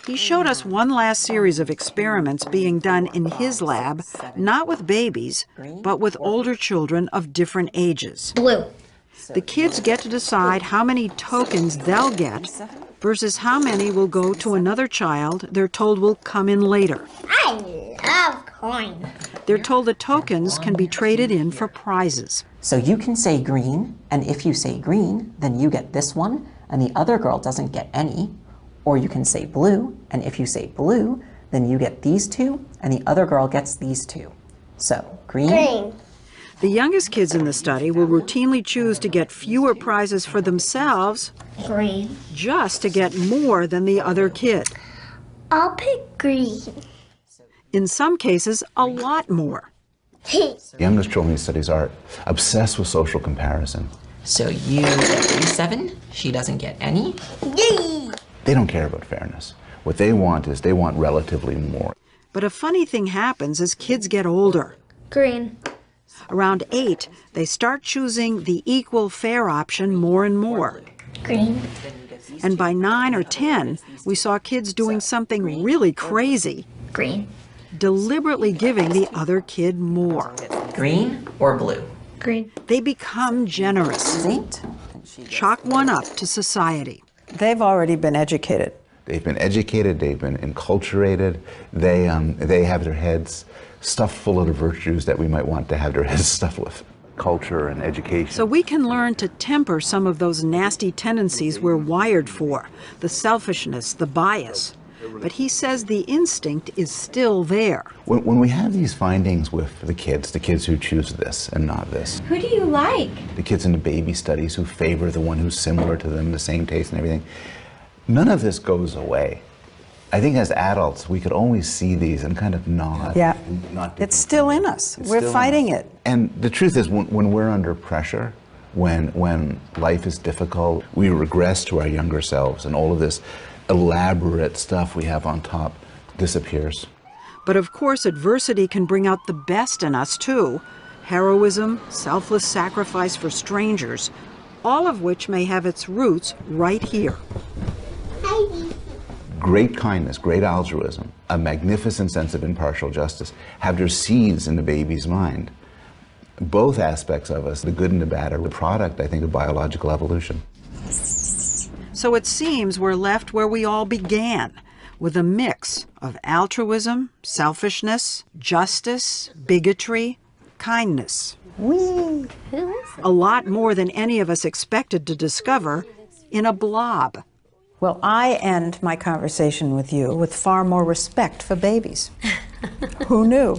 He showed us one last series of experiments being done in his lab, not with babies, but with older children of different ages. Blue. The kids get to decide how many tokens they'll get versus how many will go to another child they're told will come in later. I love coins. They're told the tokens can be traded in for prizes. So you can say green, and if you say green, then you get this one, and the other girl doesn't get any. Or you can say blue, and if you say blue, then you get these two, and the other girl gets these two. So, green. Green. The youngest kids in the study will routinely choose to get fewer prizes for themselves Green. just to get more than the other kid. I'll pick green. In some cases, a lot more. The youngest children in these studies are obsessed with social comparison. So you get 7, she doesn't get any. Yay! They don't care about fairness. What they want is they want relatively more. But a funny thing happens as kids get older. Green. Around 8, they start choosing the equal fair option more and more. Green. And by 9 or 10, we saw kids doing something really crazy, Green. deliberately giving the other kid more. Green or blue? Green. They become generous. Chalk one up to society. They've already been educated. They've been educated, they've been enculturated, they have their heads stuffed full of the virtues that we might want to have their heads stuffed with. Culture and education. So we can learn to temper some of those nasty tendencies we're wired for, the selfishness, the bias. But he says the instinct is still there. When we have these findings with the kids who choose this and not this, Who do you like? the kids in the baby studies who favor the one who's similar to them, the same taste and everything, none of this goes away. I think as adults, we could always see these and kind of nod. Yeah, Not it's still in us. It's We're still in fighting us. it. And the truth is, when we're under pressure, when life is difficult, we regress to our younger selves, and all of this elaborate stuff we have on top disappears. But of course, adversity can bring out the best in us too. Heroism, selfless sacrifice for strangers, all of which may have its roots right here. Great kindness, great altruism, a magnificent sense of impartial justice have their seeds in the baby's mind. Both aspects of us, the good and the bad, are a product, I think, of biological evolution. So it seems we're left where we all began, with a mix of altruism, selfishness, justice, bigotry, kindness. Who is A lot more than any of us expected to discover in a blob. Well, I end my conversation with you with far more respect for babies. Who knew?